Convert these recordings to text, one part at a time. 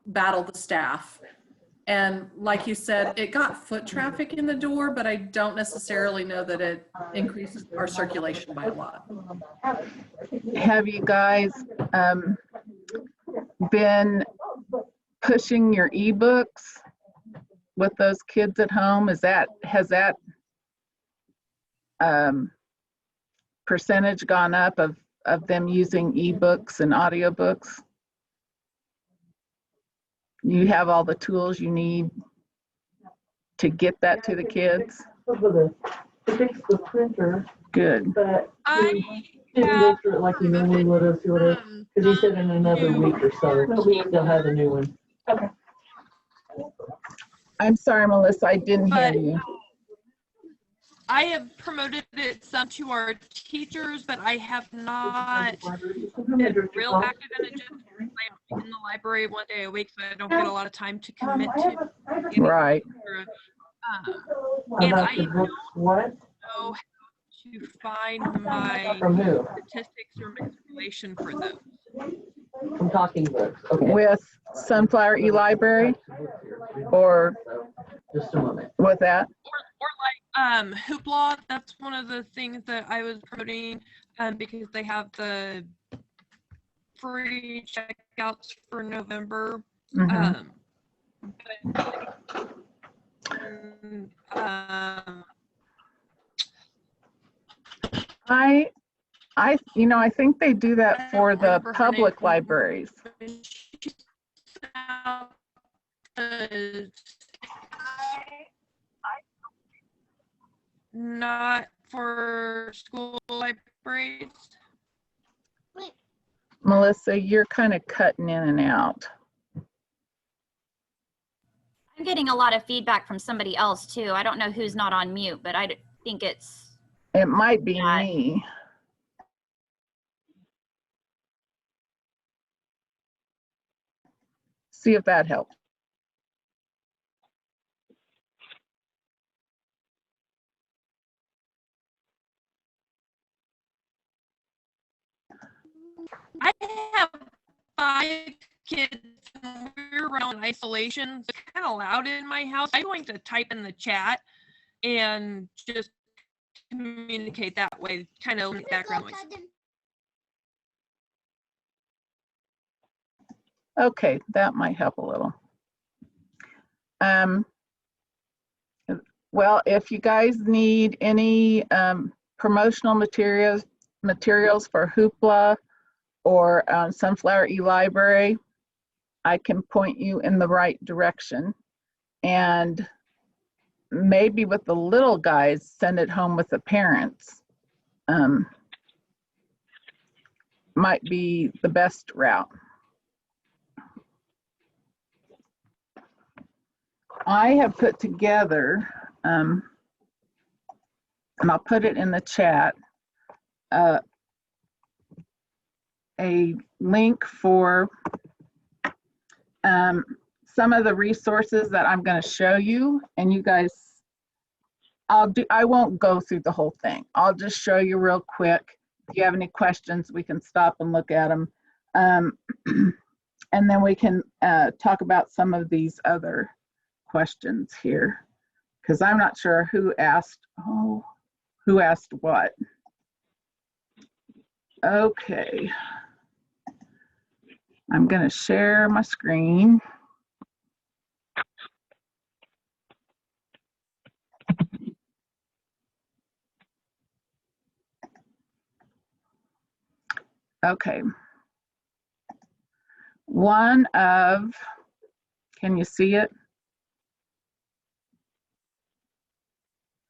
battle the staff. And like you said, it got foot traffic in the door, but I don't necessarily know that it increases our circulation by a lot. Have you guys been pushing your ebooks with those kids at home? Has that percentage gone up of them using ebooks and audiobooks? You have all the tools you need to get that to the kids? To fix the printer. Good. But he didn't go through it like he normally would have, because he said in another week or so, they'll have a new one. Okay. I'm sorry, Melissa, I didn't hear you. I have promoted it some to our teachers, but I have not been real active in it. Just I'm in the library one day a week, so I don't get a lot of time to commit to. Right. And I don't know how to find my statistics or my correlation for those. From Talking Books. Okay. With Sunflower eLibrary or just a moment. with that? Or like Hoopla, that's one of the things that I was promoting because they have the free checkouts for November. Mm-hmm. I think they do that for the public libraries. Not for school libraries. Melissa, you're kind of cutting in and out. I'm getting a lot of feedback from somebody else too. I don't know who's not on mute, but I think it might be me. See if that helps. I have 5 kids and we're around isolation. So it's kind of loud in my house. I'm going to type in the chat and just communicate that way, kind of background noise. Okay, that might help a little. Well, if you guys need any promotional materials for Hoopla or Sunflower eLibrary, I can point you in the right direction. And maybe with the little guys, send it home with the parents. Might be the best route. I have put together, and I'll put it in the chat, a link for some of the resources that I'm going to show you, and you guys, I won't go through the whole thing. I'll just show you real quick. If you have any questions, we can stop and look at them. And then we can talk about some of these other questions here, because I'm not sure who asked what. Okay. I'm going to share my screen. Okay. Can you see it?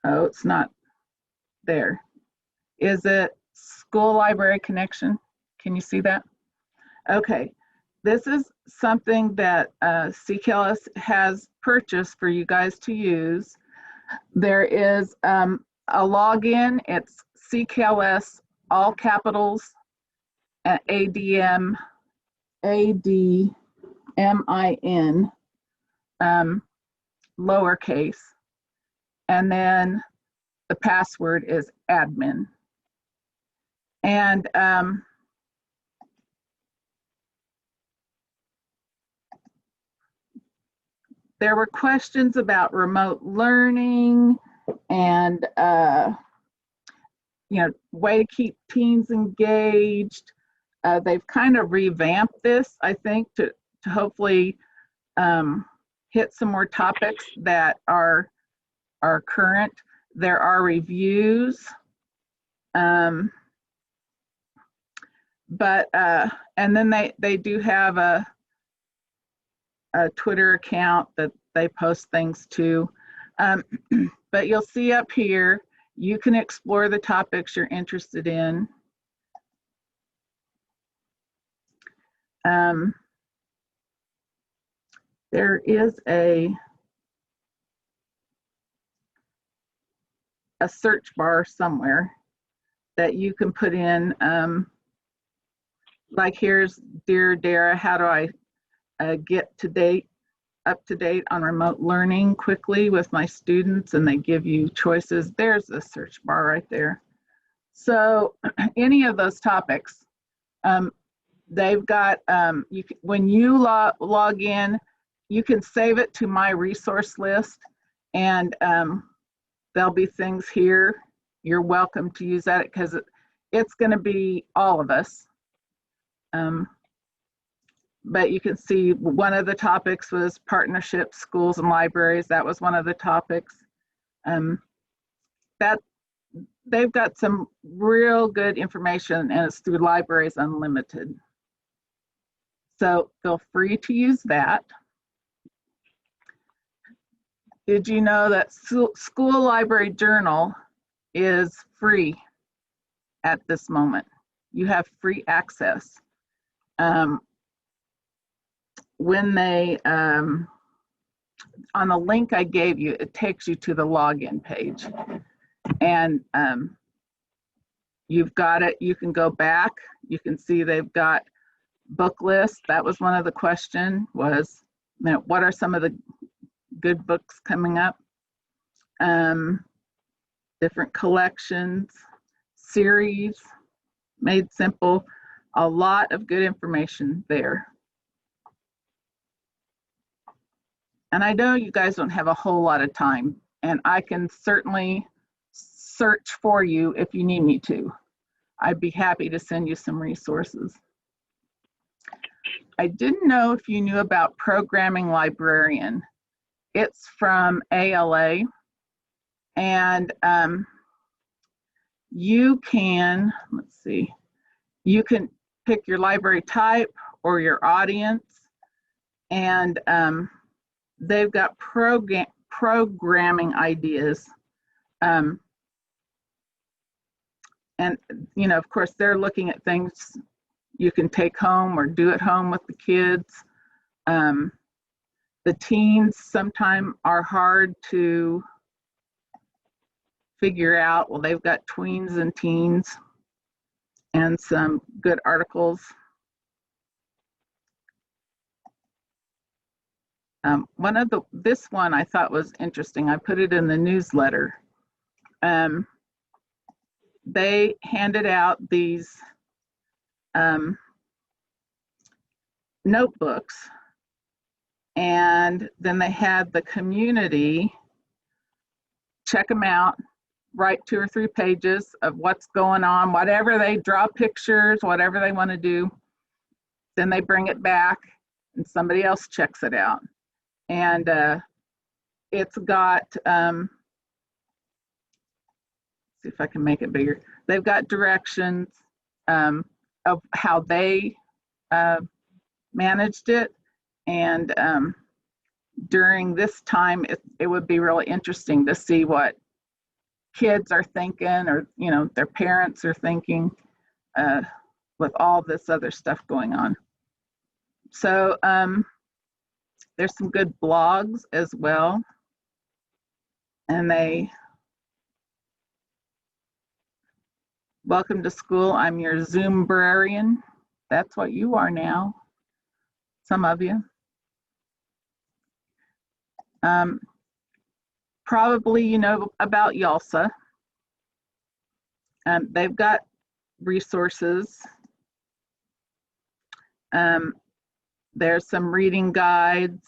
Oh, it's not there. Is it School Library Connection? Can you see that? Okay. This is something that CCALS has purchased for you guys to use. There is a login. It's CCALS, all capitals, ADMIN, lowercase, and then the password is admin. And there were questions about remote learning and, way to keep teens engaged. They've kind of revamped this, I think, to hopefully hit some more topics that are current. There are reviews. And then they do have a Twitter account that they post things to. But you'll see up here, you can explore the topics you're interested in. There is a search bar somewhere that you can put in, like here's Dear Dara, how do I get up to date on remote learning quickly with my students, and they give you choices. There's a search bar right there. So any of those topics, they've got, when you log in, you can save it to my resource list, and there'll be things here. You're welcome to use that because it's going to be all of us. But you can see one of the topics was partnerships, schools and libraries. That was one of the topics. That they've got some real good information, and it's through Libraries Unlimited. So feel free to use that. Did you know that School Library Journal is free at this moment? You have free access. When they, on the link I gave you, it takes you to the login page. And you've got it, you can go back, you can see they've got book lists. That was one of the questions was, what are some of the good books coming up? Different collections, series, made simple, a lot of good information there. And I know you guys don't have a whole lot of time, and I can certainly search for you if you need me to. I'd be happy to send you some resources. I didn't know if you knew about Programming Librarian. It's from ALA, and you can, let's see, you can pick your library type or your audience, and they've got programming ideas. And, of course, they're looking at things you can take home or do at home with the kids. The teens sometimes are hard to figure out. Well, they've got tweens and teens and some good articles. This one I thought was interesting. I put it in the newsletter. They handed out these notebooks, and then they had the community check them out, write 2 or 3 pages of what's going on, whatever they draw pictures, whatever they want to do. Then they bring it back and somebody else checks it out. And it's got, see if I can make it bigger. They've got directions of how they managed it. And during this time, it would be really interesting to see what kids are thinking, or their parents are thinking with all this other stuff going on. So there's some good blogs as well. And they, welcome to school, I'm your Zoombrarian. That's what you are now, some of you. Probably you know about YALSA. They've got resources. There's some reading guides.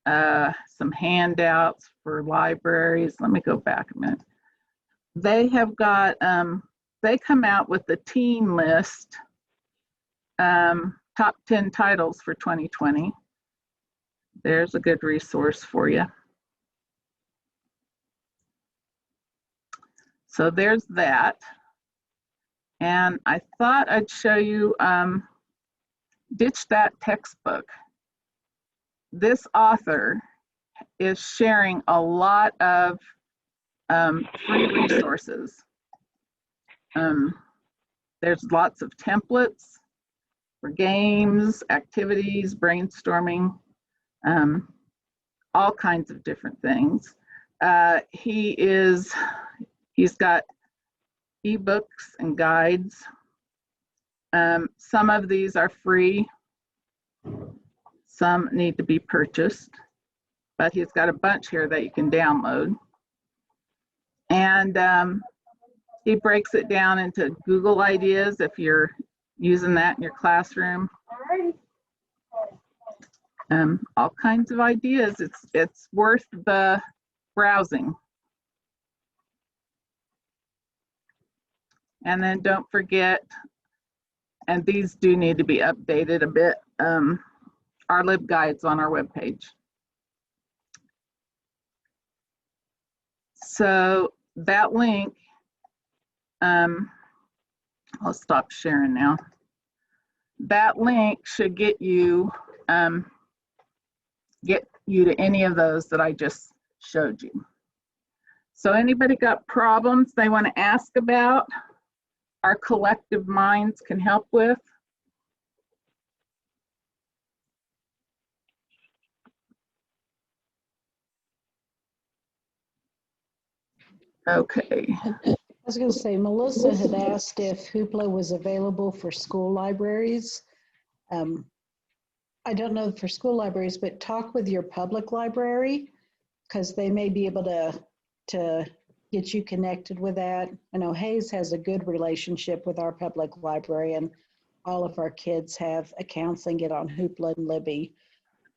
some handouts for libraries. Let me go back a minute. They have got, they come out with the teen list, top 10 titles for 2020. There's a good resource for you. So there's that. And I thought I'd show you Ditch That Textbook. This author is sharing a lot of free resources. There's lots of templates for games, activities, brainstorming, all kinds of different things. He's got ebooks and guides. Some of these are free. Some need to be purchased, but he's got a bunch here that you can download. And he breaks it down into Google ideas if you're using that in your classroom. All kinds of ideas. It's worth the browsing. And then don't forget, and these do need to be updated a bit, our LibGuides on our webpage. So that link, I'll stop sharing now. That link should get you to any of those that I just showed you. So anybody got problems they want to ask about, our collective minds can help with? Okay. I was going to say, Melissa had asked if Hoopla was available for school libraries. I don't know for school libraries, but talk with your public library because they may be able to get you connected with that. I know Hayes has a good relationship with our public library, and all of our kids have accounts and get on Hoopla and Libby.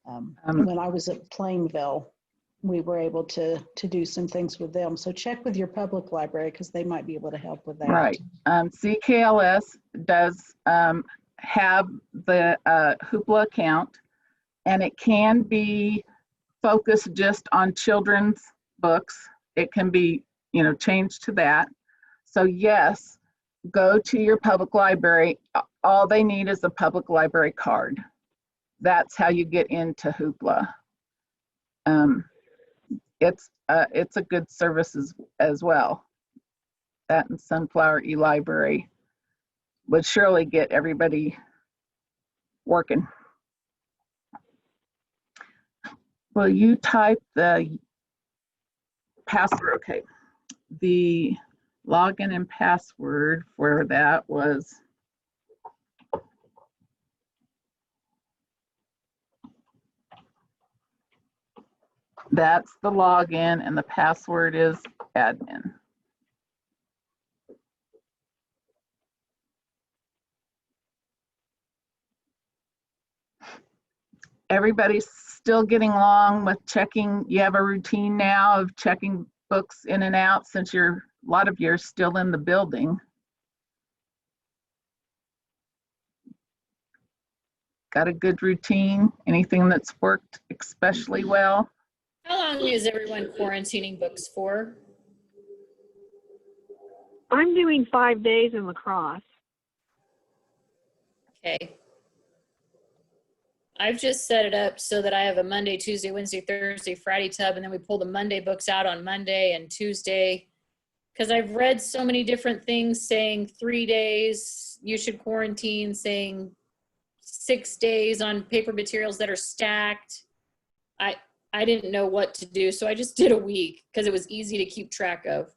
When I was at Plainville, we were able to do some things with them. So check with your public library because they might be able to help with that. Right. CKLS does have the Hoopla account, and it can be focused just on children's books. It can be, changed to that. So yes, go to your public library. All they need is a public library card. That's how you get into Hoopla. It's a good service as well. That and Sunflower eLibrary would surely get everybody working. Will you type the password? Okay, the login and password for that was that's the login, and the password is admin. Everybody's still getting along with checking. You have a routine now of checking books in and out since a lot of you are still in the building. Got a good routine? Anything that's worked especially well? How long is everyone quarantining books for? I'm doing 5 days in lacrosse. Okay. I've just set it up so that I have a Monday, Tuesday, Wednesday, Thursday, Friday tub, and then we pull the Monday books out on Monday and Tuesday. Because I've read so many different things saying 3 days you should quarantine, saying 6 days on paper materials that are stacked. I didn't know what to do, so I just did a week because it was easy to keep track of.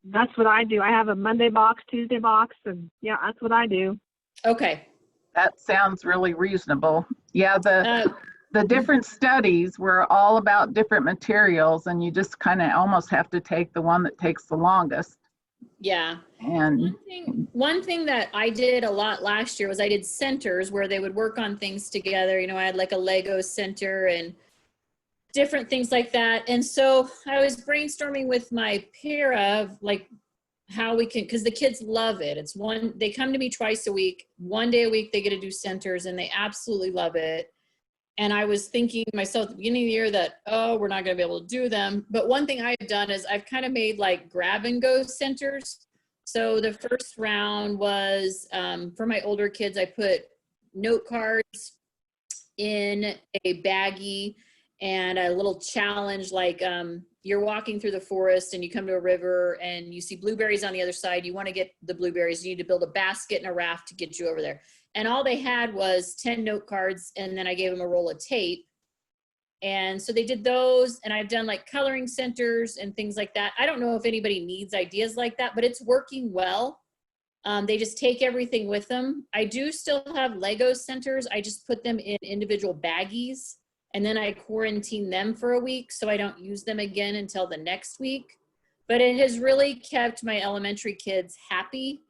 That's what I do. I have a Monday box, Tuesday box, and yeah, that's what I do. Okay. That sounds really reasonable. Yeah, the different studies were all about different materials, and you just kind of almost have to take the one that takes the longest. Yeah. And One thing that I did a lot last year was I did centers where they would work on things together. I had like a Lego center, and different things like that. And so I was brainstorming with my para of like how we can, because the kids love it. It's one, they come to me twice a week, 1 day a week they get to do centers, and they absolutely love it. And I was thinking to myself at the beginning of the year that, oh, we're not going to be able to do them. But one thing I've done is I've kind of made like grab and go centers. So the first round was for my older kids, I put note cards in a baggie and a little challenge, like you're walking through the forest and you come to a river and you see blueberries on the other side. You want to get the blueberries. You need to build a basket and a raft to get you over there. And all they had was 10 note cards, and then I gave them a roll of tape. And so they did those, and I've done like coloring centers and things like that. I don't know if anybody needs ideas like that, but it's working well. They just take everything with them. I do still have Lego centers. I just put them in individual baggies, and then I quarantine them for a week so I don't use them again until the next week. But it has really kept my elementary kids happy.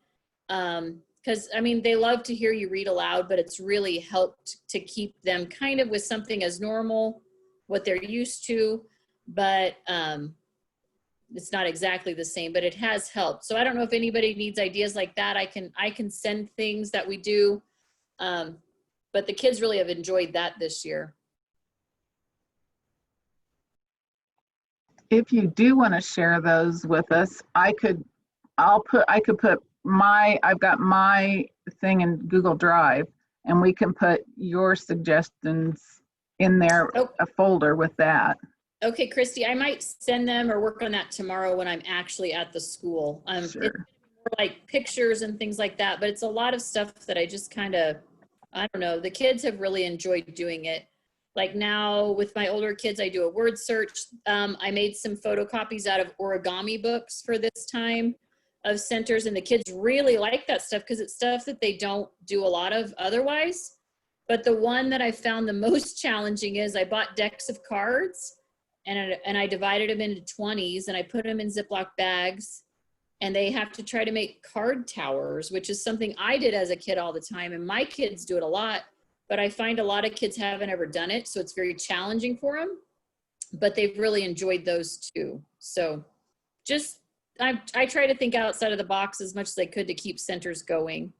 Because I mean, they love to hear you read aloud, but it's really helped to keep them kind of with something as normal, what they're used to, but it's not exactly the same, but it has helped. So I don't know if anybody needs ideas like that. I can send things that we do, but the kids really have enjoyed that this year. If you do want to share those with us, I could put I've got my thing in Google Drive, and we can put your suggestions in there, a folder with that. Okay, Christy, I might send them or work on that tomorrow when I'm actually at the school. Sure. It's more like pictures and things like that, but it's a lot of stuff that I just kind of, I don't know, the kids have really enjoyed doing it. Like now with my older kids, I do a word search. I made some photocopies out of origami books for this time of centers, and the kids really like that stuff because it's stuff that they don't do a lot of otherwise. But the one that I found the most challenging is I bought decks of cards, and I divided them into 20s, and I put them in Ziploc bags, and they have to try to make card towers, which is something I did as a kid all the time, and my kids do it a lot, but I find a lot of kids haven't ever done it, so it's very challenging for them, but they've really enjoyed those too. So just, I try to think outside of the box as much as I could to keep centers going.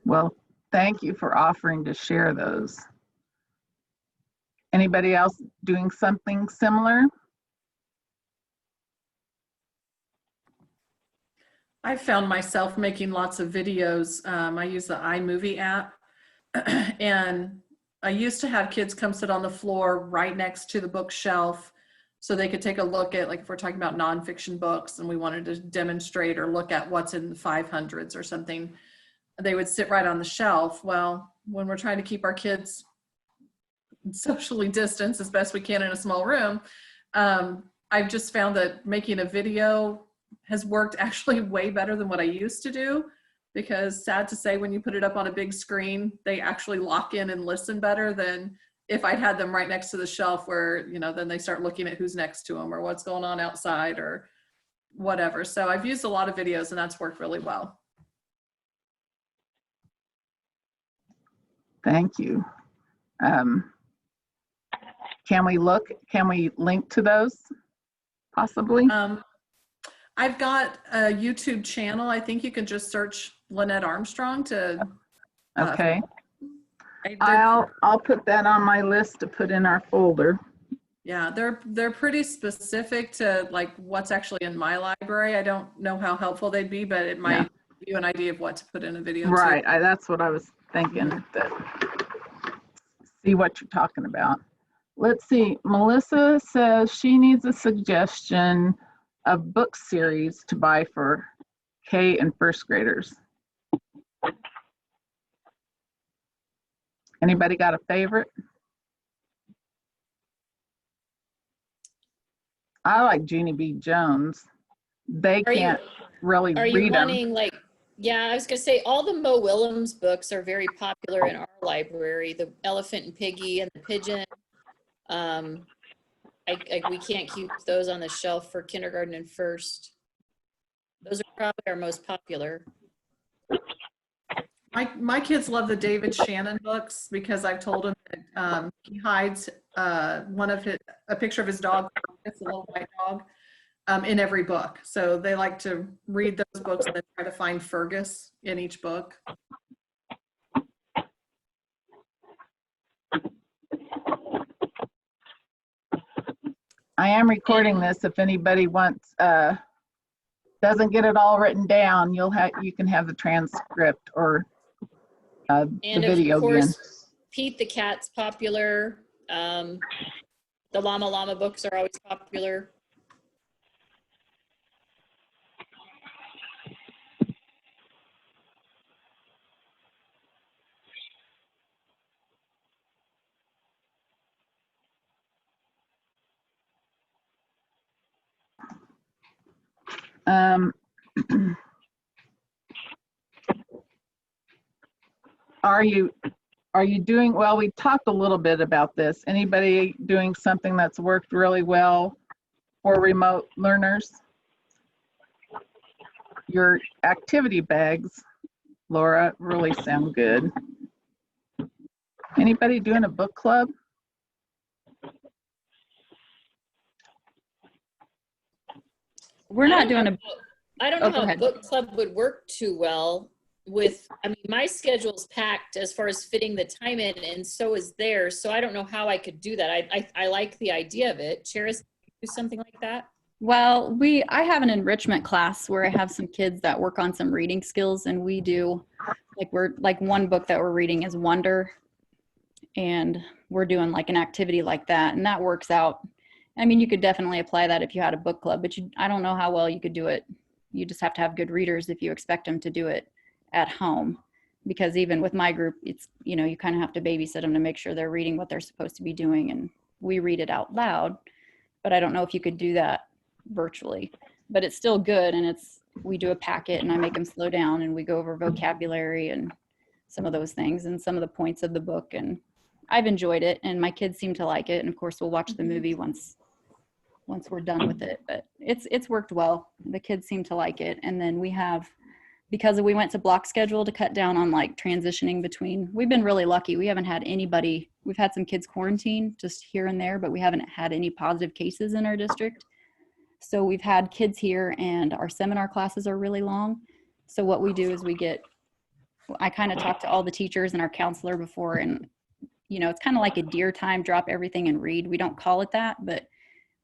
Well, thank you for offering to share those. Anybody else doing something similar? I found myself making lots of videos. I use the iMovie app, and I used to have kids come sit on the floor right next to the bookshelf so they could take a look at, like if we're talking about nonfiction books and we wanted to demonstrate or look at what's in the 500s or something, they would sit right on the shelf. Well, when we're trying to keep our kids socially distanced as best we can in a small room, I've just found that making a video has worked actually way better than what I used to do, because sad to say, when you put it up on a big screen, they actually lock in and listen better than if I'd had them right next to the shelf where, you know, then they start looking at who's next to them or what's going on outside or whatever. So I've used a lot of videos, and that's worked really well. Thank you. Can we link to those possibly? I've got a YouTube channel. I think you can just search Lynette Armstrong to. Okay. I'll put that on my list to put in our folder. Yeah, they're pretty specific to like what's actually in my library. I don't know how helpful they'd be, but it might give you an idea of what to put in a video. Right, that's what I was thinking. See what you're talking about. Let's see. Melissa says she needs a suggestion of book series to buy for K and first graders. Anybody got a favorite? I like Jeannie B. Jones. They can't really read them. Are you wanting like, yeah, I was gonna say all the Mo Willems books are very popular in our library. The Elephant and Piggy and the Pigeon. We can't keep those on the shelf for kindergarten and first. Those are probably our most popular. My kids love the David Shannon books because I've told them He hides a picture of his dog, it's a little white dog, in every book. So they like to read those books and then try to find Fergus in each book. I am recording this. If anybody wants, doesn't get it all written down, you can have the transcript or the And video of again. course, Pete the Cat's popular. The Llama Llama books are always popular. Um, are you doing, well, we talked a little bit about this. Anybody doing something that's worked really well for remote learners? Your activity bags, Laura, really sound good. Anybody doing a book club? We're not doing a, I don't Oh, know go how a ahead. book club would work too well with, I mean, my schedule's packed as far as fitting the time in, and so is theirs. So I don't know how I could do that. I like the idea of it. Cheris, do something like that? well, I have an enrichment class where I have some kids that work on some reading skills, and we do, like one book that we're reading is Wonder, and we're doing like an activity like that, and that works out. I mean, you could definitely apply that if you had a book club, but I don't know how well you could do it. You just have to have good readers if you expect them to do it at home, because even with my group, it's, you know, you kind of have to babysit them to make sure they're reading what they're supposed to be doing, and we read it out loud, but I don't know if you could do that virtually. But it's still good, and we do a packet, and I make them slow down, and we go over vocabulary and some of those things and some of the points of the book, and I've enjoyed it, and my kids seem to like it, and of course we'll watch the movie once we're done with it. But it's worked well. The kids seem to like it. And then because we went to block schedule to cut down on like transitioning between, we've been really lucky. We haven't had anybody, we've had some kids quarantine just here and there, but we haven't had any positive cases in our district. So we've had kids here, and our seminar classes are really long. So what we do is I kind of talk to all the teachers and our counselor before, and you know, it's kind of like a deer time, drop everything and read. We don't call it that, but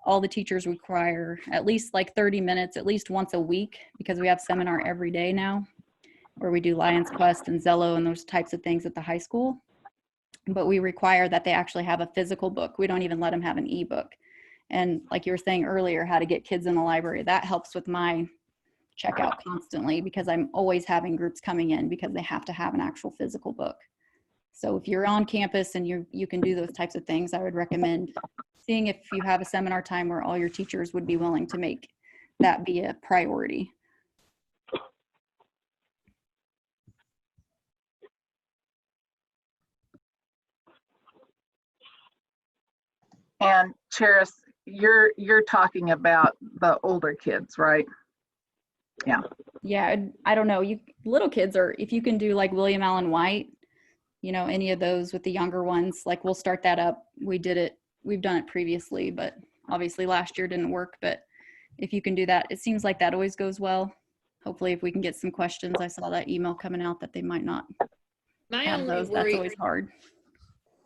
all the teachers require at least like 30 minutes, at least once a week, because we have seminar every day now, where we do Lions Quest and Zello and those types of things at the high school. But we require that they actually have a physical book. We don't even let them have an ebook. And like you were saying earlier, how to get kids in the library, that helps with my checkout constantly, because I'm always having groups coming in because they have to have an actual physical book. So if you're on campus and you can do those types of things, I would recommend seeing if you have a seminar time where all your teachers would be willing to make that be a priority. And Cheris, you're talking about the older kids, right? Yeah. Yeah, I don't know. Little kids are, if you can do like William Allen White, you know, any of those with the younger ones, like we'll start that up. We've done it previously, but obviously last year didn't work. But if you can do that, it seems like that always goes well. Hopefully if we can get some questions, I saw that email coming out that they might not My have only those. That's worry, always hard.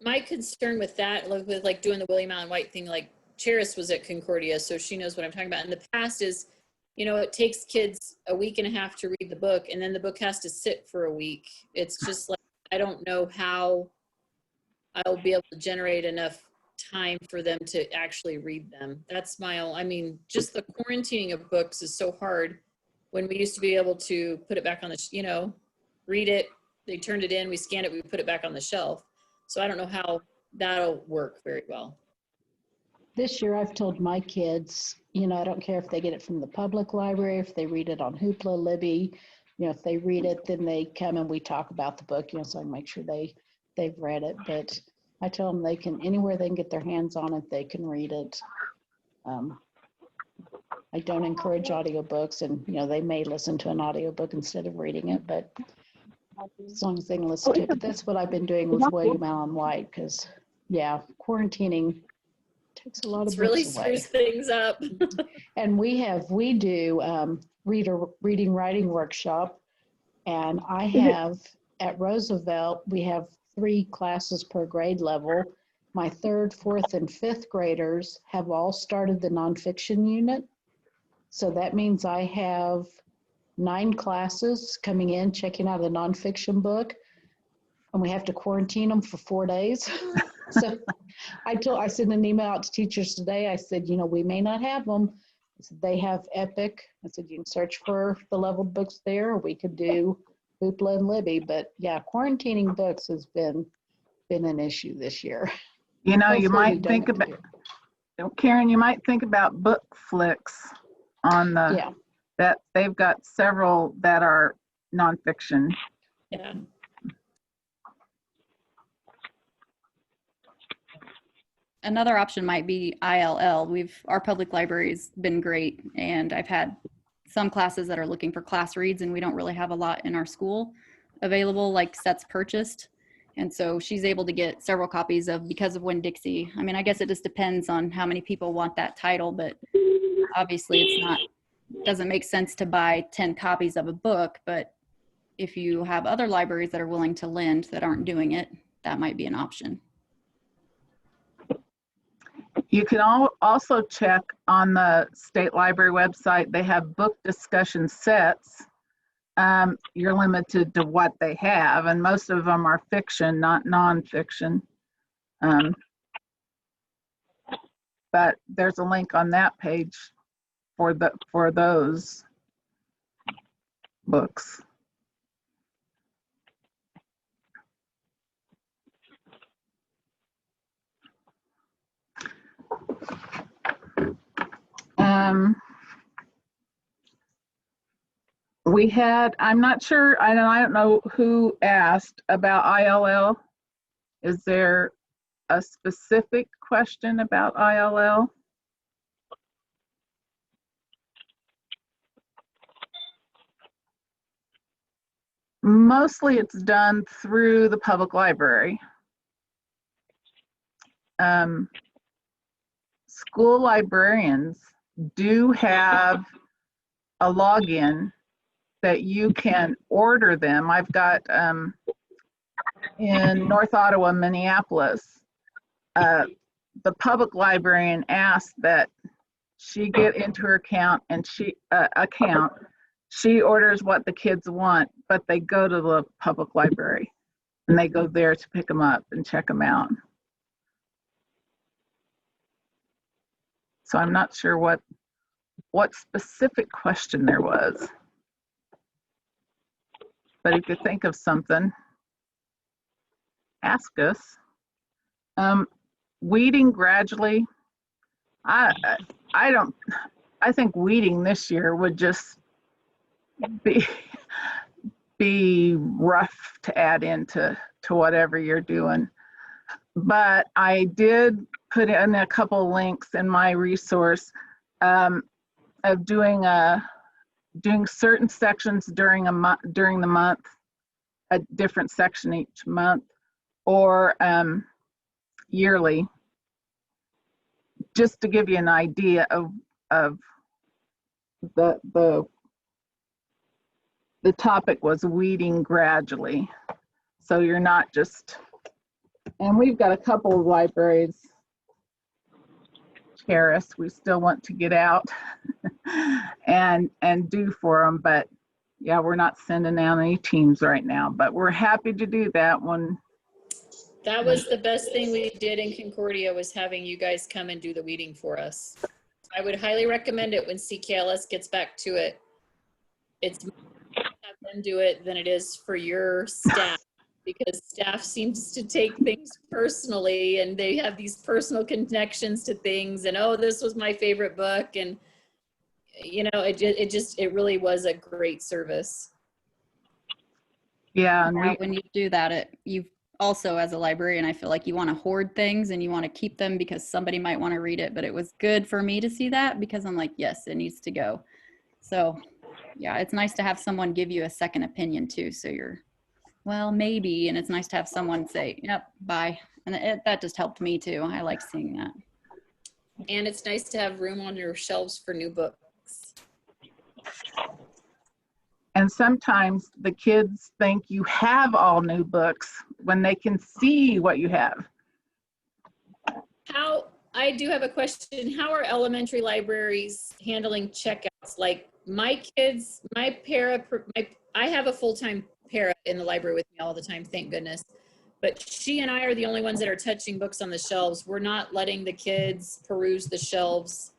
my concern with that, with like doing the William Allen White thing, like Cheris was at Concordia, so she knows what I'm talking about. In the past is, you know, it takes kids a week and a half to read the book, and then the book has to sit for a week. It's just like, I don't know how I'll be able to generate enough time for them to actually read them. That's I mean, just the quarantining of books is so hard, when we used to be able to put it back on the, you know, read it, they turned it in, we scanned it, we put it back on the shelf. So I don't know how that'll work very well. This year, I've told my kids, you know, I don't care if they get it from the public library, if they read it on Hoopla, Libby, you know, if they read it, then they come and we talk about the book, you know, so I make sure they've read it. But I tell them anywhere they can get their hands on it, they can read it. I don't encourage audiobooks, and, you know, they may listen to an audiobook instead of reading it, but as long as they can listen to it. But that's what I've been doing with William Allen White, because, yeah, quarantining takes a lot It's of really books away. screws things up. And we do reading writing workshop, and I have at Roosevelt we have 3 classes per grade level. My 3rd, 4th, and 5th graders have all started the nonfiction unit, so that means I have 9 classes coming in checking out a nonfiction book, and we have to quarantine them for 4 days. So I sent an email out to teachers today. I said, we may not have them. I said, they have Epic. I said, you can search for the leveled books there, or we could do Hoopla and Libby. But yeah, quarantining books has been an issue this year. You Hopefully might we think don't about, do. Karen, you might think about Bookflix on the, Yeah, that they've got several that are nonfiction. Yeah. Another option might be ILL. Our public library's been great, and I've had some classes that are looking for class reads, and we don't really have a lot in our school available, like sets purchased. And so she's able to get several copies of Because of Winn-Dixie. I mean, I guess it just depends on how many people want that title, but obviously doesn't make sense to buy 10 copies of a book, but if you have other libraries that are willing to lend that aren't doing it, that might be an option. You can also check on the State Library website. They have book discussion sets. You're limited to what they have, and most of them are fiction, not nonfiction. But there's a link on that page for those books. We had, I'm not sure, I don't know who asked about ILL. Is there a specific question about ILL? Mostly it's done through the public library. School librarians do have a login that you can order them. I've got in North Ottawa, Minneapolis, the public librarian asked that she get into her account and she orders what the kids want, but they go to the public library and they go there to pick them up and check them out. So I'm not sure what specific question there was. But if you think of something, ask us. Weeding gradually, I think weeding this year would just be rough to add into whatever you're doing. But I did put in a couple links in my resource of doing certain sections during the month, a different section each month, or yearly, just to give you an idea of the topic was weeding gradually. So you're not just, and we've got a couple of libraries, Terrace, we still want to get out and do for them, but yeah, we're not sending out any teams right now, but we're happy to do that one. That was the best thing we did in Concordia, was having you guys come and do the weeding for us. I would highly recommend it when CKLS gets back to it. It's more to have them do it than it is for your staff, because staff seems to take things personally and they have these personal connections to things, and oh, this was my favorite book, and it really was a great service. Yeah, and When you do that, you also, as a librarian, I feel like you want to hoard things and you want to keep them because somebody might want to read it, but it was good for me to see that because I'm like, yes, it needs to go. So yeah, it's nice to have someone give you a second opinion too, so you're well, maybe. And it's nice to have someone say, yep, bye. And that just helped me too. I like seeing that. And it's nice to have room on your shelves for new books. And sometimes the kids think you have all new books when they can see what you have. I do have a question. How are elementary libraries handling checkouts? Like my kids, I have a full-time para in the library with me all the time, thank goodness. But she and I are the only ones that are touching books on the shelves. We're not letting the kids peruse the shelves.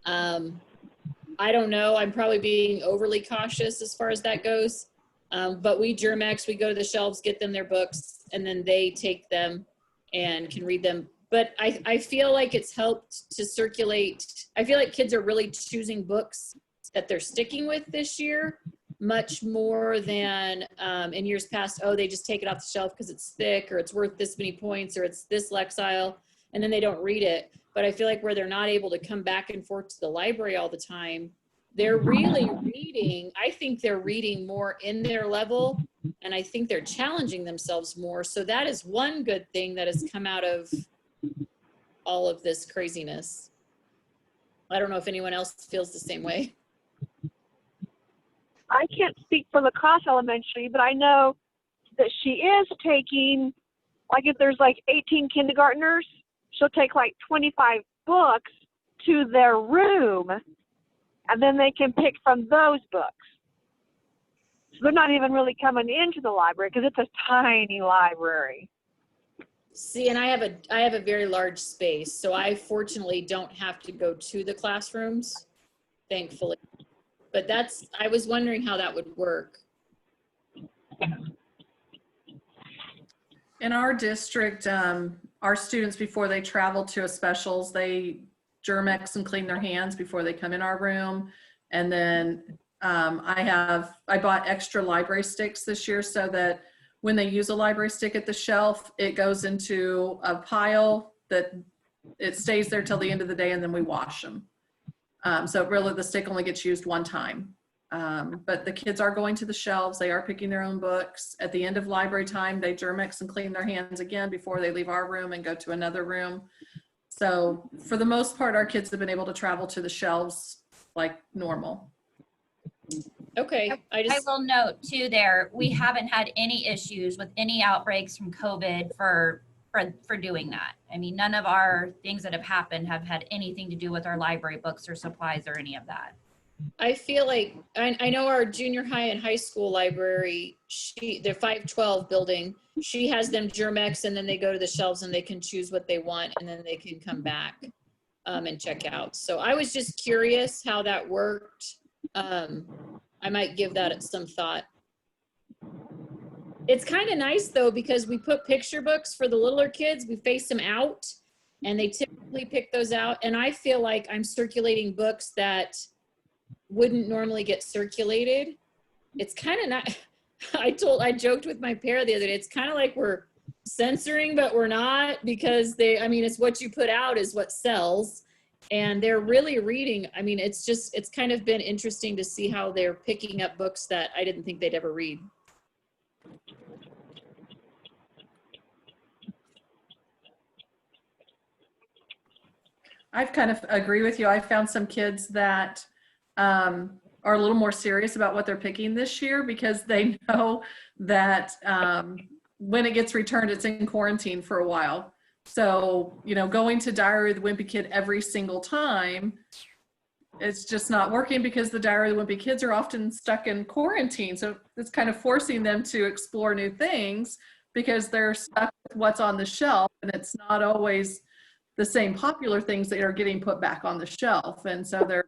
I don't know. I'm probably being overly cautious as far as that goes. But we Germex, we go to the shelves, get them their books, and then they take them and can read them. But I feel like it's helped to circulate. I feel like kids are really choosing books that they're sticking with this year, much more than in years past. Oh, they just take it off the shelf because it's thick, or it's worth this many points, or it's this Lexile, and then they don't read it. But I feel like where they're not able to come back and forth to the library all the time, they're really reading. I think they're reading more in their level, and I think they're challenging themselves more. So that is one good thing that has come out of all of this craziness. I don't know if anyone else feels the same way. I can't speak for La Crosse Elementary, but I know that she is taking, like if there's like 18 kindergartners, she'll take like 25 books to their room, and then they can pick from those books. So they're not even really coming into the library because it's a tiny library. See, and I have a very large space, so I fortunately don't have to go to the classrooms, thankfully. But I was wondering how that would work. In our district, our students, before they travel to a specials, they Germex and clean their hands before they come in our room. And then I bought extra library sticks this year so that when they use a library stick at the shelf, it goes into a pile that it stays there till the end of the day, and then we wash them. So really the stick only gets used one time. But the kids are going to the shelves. They are picking their own books. At the end of library time, they Germex and clean their hands again before they leave our room and go to another room. So for the most part, our kids have been able to travel to the shelves like normal. Okay, I will note too there, we haven't had any issues with any outbreaks from COVID for doing that. I mean, none of our things that have happened have had anything to do with our library books or supplies or any of that. I feel like, I know our junior high and high school library, their 512 building, she has them Germex, and then they go to the shelves and they can choose what they want, and then they can come back and check out. So I was just curious how that worked. I might give that some thought. It's kind of nice though, because we put picture books for the littler kids, we face them out, and they typically pick those out. And I feel like I'm circulating books that wouldn't normally get circulated. It's kind of not, I joked with my para the other day, it's kind of like we're censoring, but we're not, because it's what you put out is what sells. And they're really reading. I mean, it's kind of been interesting to see how they're picking up books that I didn't think they'd ever read. I've kind of agree with you. I found some kids that are a little more serious about what they're picking this year because they know that when it gets returned, it's in quarantine for a while. So, going to Diary of the Wimpy Kid every single time, it's just not working because the Diary of the Wimpy Kids are often stuck in quarantine. So it's kind of forcing them to explore new things because they're stuck with what's on the shelf, and it's not always the same popular things that are getting put back on the shelf. And so they're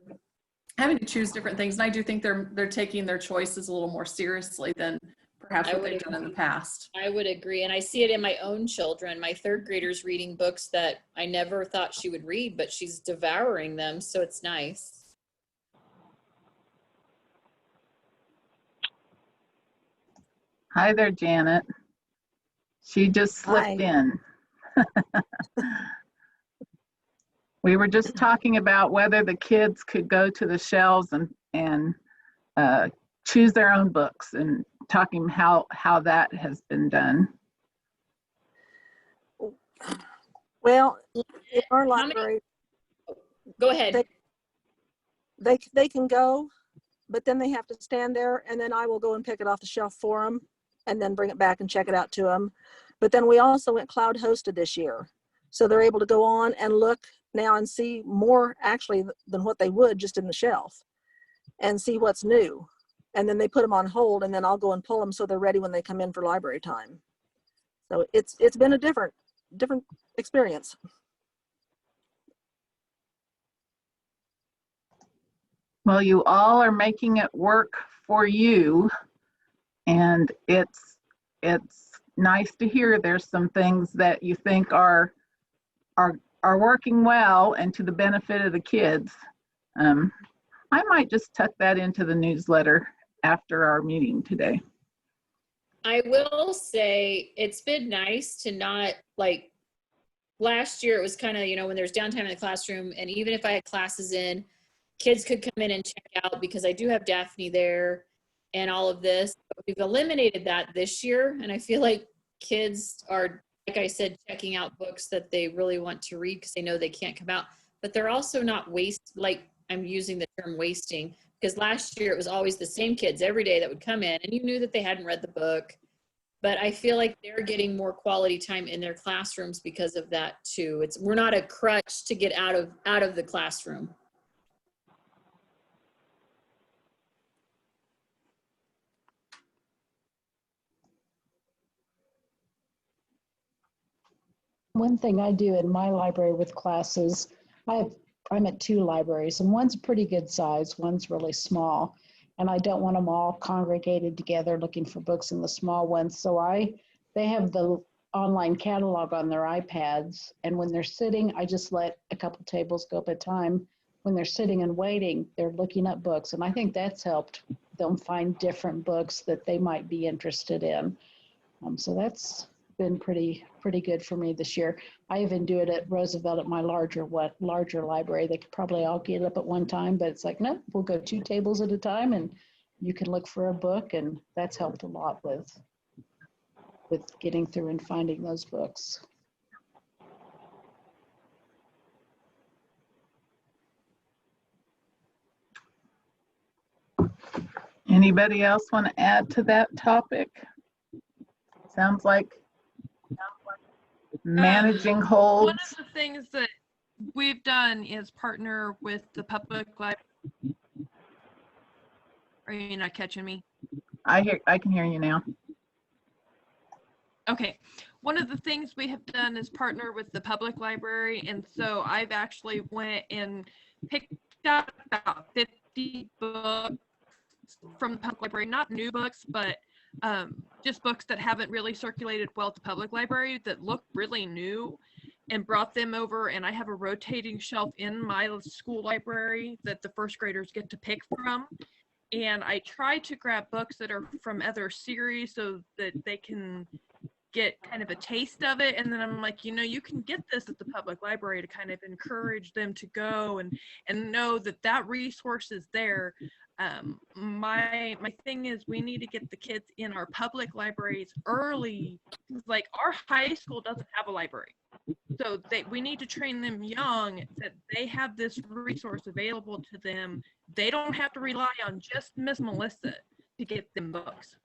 having to choose different things. And I do think they're taking their choices a little more seriously than perhaps what they've done in the past. I would agree. And I see it in my own children. My third grader's reading books that I never thought she would read, but she's devouring them. So it's nice. Hi there, Janet. She just slipped in. We were just talking about whether the kids could go to the shelves and choose their own books. And talking how that has been done. Well, in our How many- library, Go ahead. they can go, but then they have to stand there, and then I will go and pick it off the shelf for them and then bring it back and check it out to them. But then we also went cloud hosted this year. So they're able to go on and look now and see more actually than what they would just in the shelf and see what's new. And then they put them on hold, and then I'll go and pull them so they're ready when they come in for library time. So it's been a different experience. Well, you all are making it work for you, and it's nice to hear there's some things that you think are working well and to the benefit of the kids. I might just tuck that into the newsletter after our meeting today. I will say it's been nice to not, like, last year it was kind of, when there's downtime in the classroom, and even if I had classes in, kids could come in and check out because I do have Daphne there and all of this. But we've eliminated that this year, and I feel like kids are, like I said, checking out books that they really want to read because they know they can't come out. But they're also not I'm using the term wasting, because last year it was always the same kids every day that would come in, and you knew that they hadn't read the book. But I feel like they're getting more quality time in their classrooms because of that too. We're not a crutch to get out of the classroom. One thing I do in my library with classes, I'm at 2 libraries, and one's pretty good size, one's really small. And I don't want them all congregated together looking for books in the small ones. So they have the online catalog on their iPads. And when they're sitting, I just let a couple tables go up at a time. When they're sitting and waiting, they're looking up books. And I think that's helped them find different books that they might be interested in. So that's been pretty good for me this year. I even do it at Roosevelt at my larger library. They could probably all get up at one time, but it's like, no, we'll go 2 tables at a time and you can look for a book, and that's helped a lot with getting through and finding those books. Anybody else want to add to that topic? Sounds like managing holds. One of the things that we've done is partner with the public library. Are you not catching me? I can hear you now. Okay. One of the things we have done is partner with the public library. And so I've actually went and picked out about 50 books from the public library, not new books, but just books that haven't really circulated well to public library that look really new, and brought them over. And I have a rotating shelf in my school library that the first graders get to pick from. And I try to grab books that are from other series so that they can get kind of a taste of it. And then I'm like, you can get this at the public library to kind of encourage them to go and know that resource is there. My thing is we need to get the kids in our public libraries early. Like our high school doesn't have a library. So we need to train them young that they have this resource available to them. They don't have to rely on just Miss Melissa to get them books.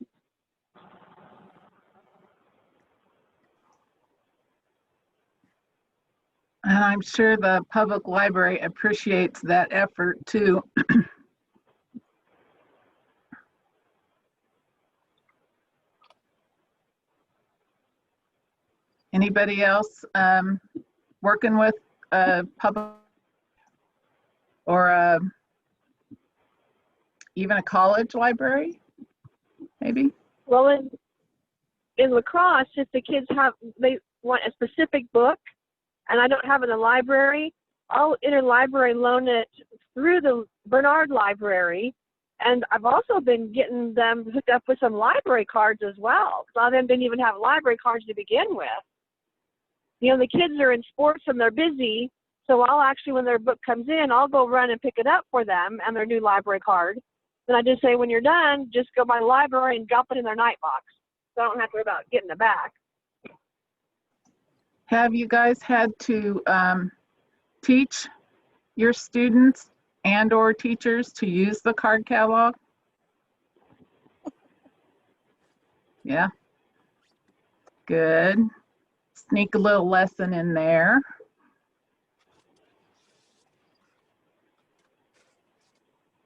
And I'm sure the public library appreciates that effort too. Anybody else working with a public or even a college library, maybe? Well, in La Crosse, if the kids they want a specific book and I don't have it in the library, I'll interlibrary loan it through the Bernard Library. And I've also been getting them hooked up with some library cards as well. A lot of them didn't even have library cards to begin with. The kids are in sports and they're busy. So I'll actually, when their book comes in, I'll go run and pick it up for them and their new library card. Then I just say, when you're done, just go by the library and drop it in their night box. So I don't have to worry about getting it back. Have you guys had to teach your students and/or teachers to use the card catalog? Yeah. Good. Sneak a little lesson in there.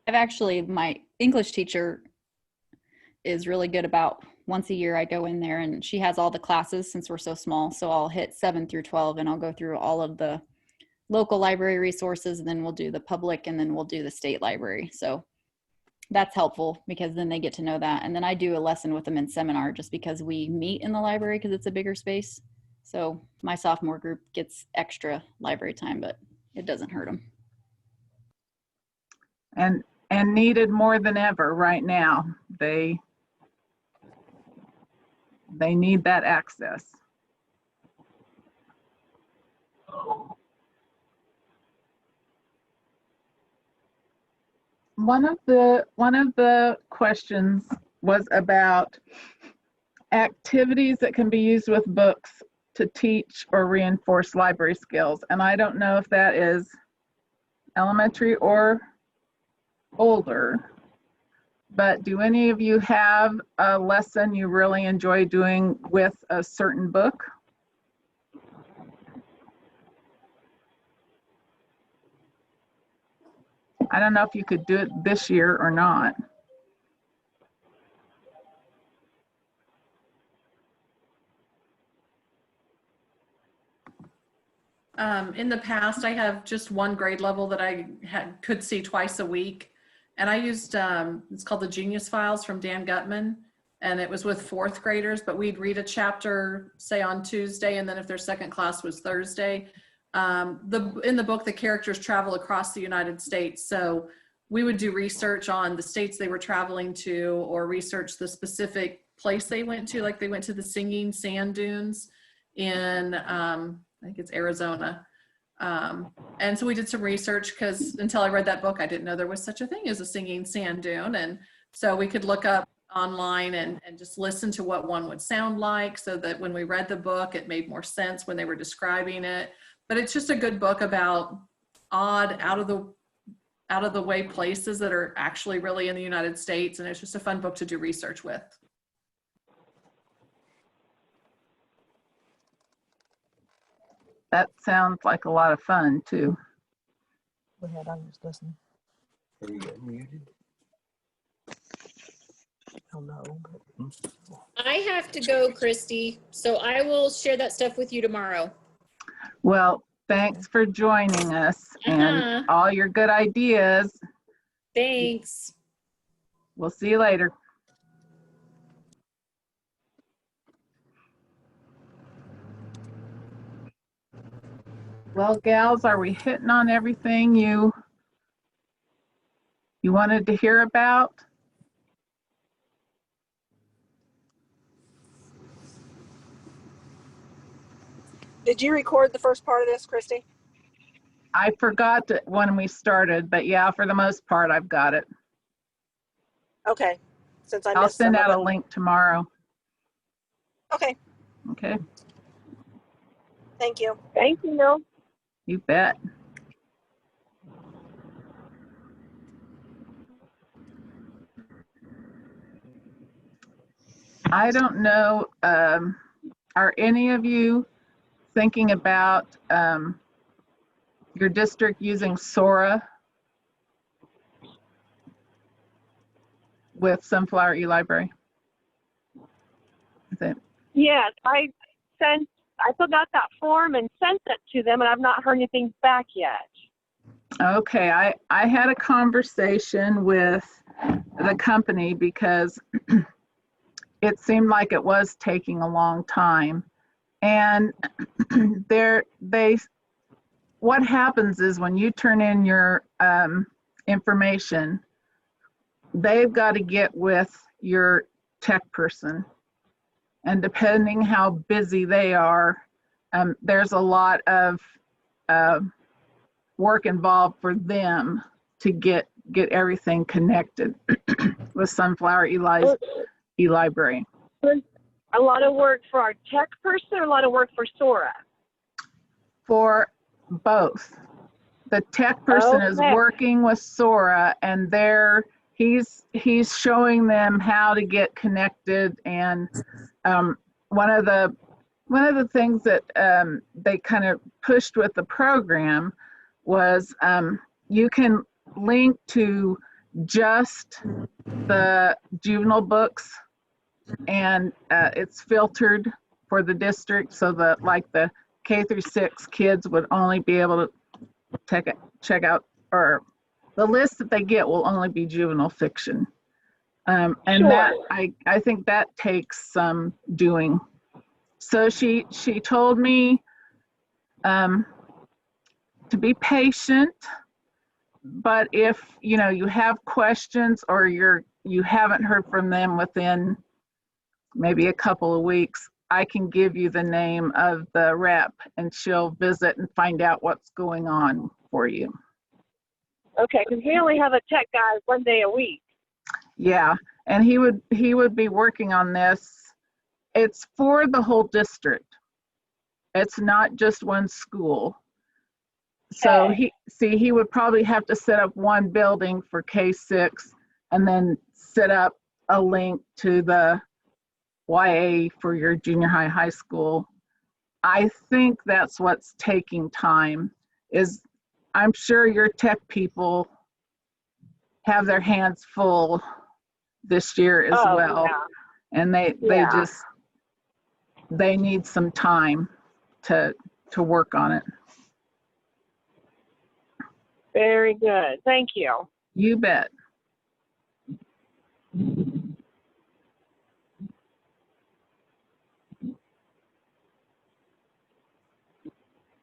I've actually, my English teacher is really good about once a year I go in there and she has all the classes since we're so small. So I'll hit 7 through 12 and I'll go through all of the local library resources, and then we'll do the public, and then we'll do the state library. So that's helpful because then they get to know that. And then I do a lesson with them in seminar just because we meet in the library because it's a bigger space. So my sophomore group gets extra library time, but it doesn't hurt them. And needed more than ever right now. They need that access. One of the questions was about activities that can be used with books to teach or reinforce library skills. And I don't know if that is elementary or older, but do any of you have a lesson you really enjoy doing with a certain book? I don't know if you could do it this year or not. In the past, I have just one grade level that I could see twice a week. And I used, it's called the Genius Files from Dan Gutman. And it was with fourth graders, but we'd read a chapter, say on Tuesday, and then if their second class was Thursday. In the book, the characters travel across the United States. So we would do research on the states they were traveling to, or research the specific place they went to, like they went to the Singing Sand Dunes in, I think it's Arizona. And so we did some research because until I read that book, I didn't know there was such a thing as a singing sand dune. And so we could look up online and just listen to what one would sound like, so that when we read the book, it made more sense when they were describing it. But it's just a good book about odd, out of the way places that are actually really in the United States. And it's just a fun book to do research with. That sounds like a lot of fun too. Go ahead, I'm just listening. Are you getting muted? Oh, no. I have to go, Christy, so I will share that stuff with you tomorrow. Well, thanks for joining us and all your good ideas. Thanks. We'll see you later. Well, gals, are we hitting on everything you wanted to hear about? Did you record the first part of this, Christy? I forgot when we started, but yeah, for the most part, I've got it. Okay, since I I'll missed send some out of a it. link tomorrow. Okay, Okay, thank you. Thank you. you bet. I don't know, are any of you thinking about your district using Sora with Sunflower eLibrary? Yes, I filled out that form and sent it to them, and I've not heard anything back yet. Okay, I had a conversation with the company because it seemed like it was taking a long time. And what happens is when you turn in your information, they've got to get with your tech person. And depending how busy they are, there's a lot of work involved for them to get get everything connected with Sunflower e-library. A lot of work for our tech person or a lot of work for Sora? For both. The tech person is Okay. working with Sora, and he's showing them how to get connected. And one of the things that they kind of pushed with the program was you can link to just the juvenile books, and it's filtered for the district, so that like the K through 6 kids would only be able to check out, or the list that they get will only be juvenile fiction. And Sure. that I think that takes some doing. So she told me to be patient, but if you have questions or you haven't heard from them within maybe a couple of weeks, I can give you the name of the rep and she'll visit and find out what's going on for you. Okay, because we only have a tech guy 1 day a week. Yeah, and he would be working on this. It's for the whole district. It's not just one school. So he would probably have to set up one building for K6 and then set up a link to the YA for your junior high school. I think that's what's taking time. Is I'm sure your tech people have their hands full this year as well. Yeah. And they need some time to work on it. Very good. Thank you. You bet.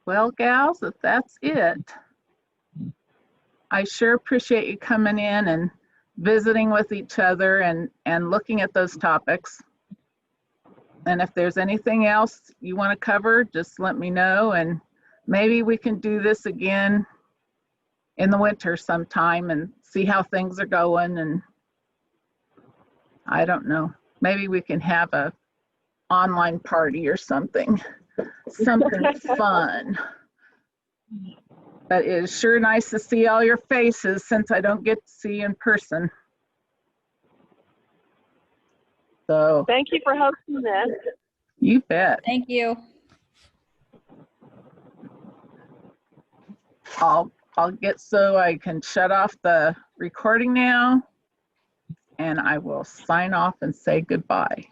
Well, gals, if that's it, I sure appreciate you coming in and visiting with each other and looking at those topics. And if there's anything else you want to cover, just let me know, and maybe we can do this again in the winter sometime and see how things are going. And I don't know, maybe we can have a online party or something fun. But it is sure nice to see all your faces since I don't get to see you in person. So Thank you for hosting this. you bet. Thank you. I'll get so I can shut off the recording now, and I will sign off and say goodbye.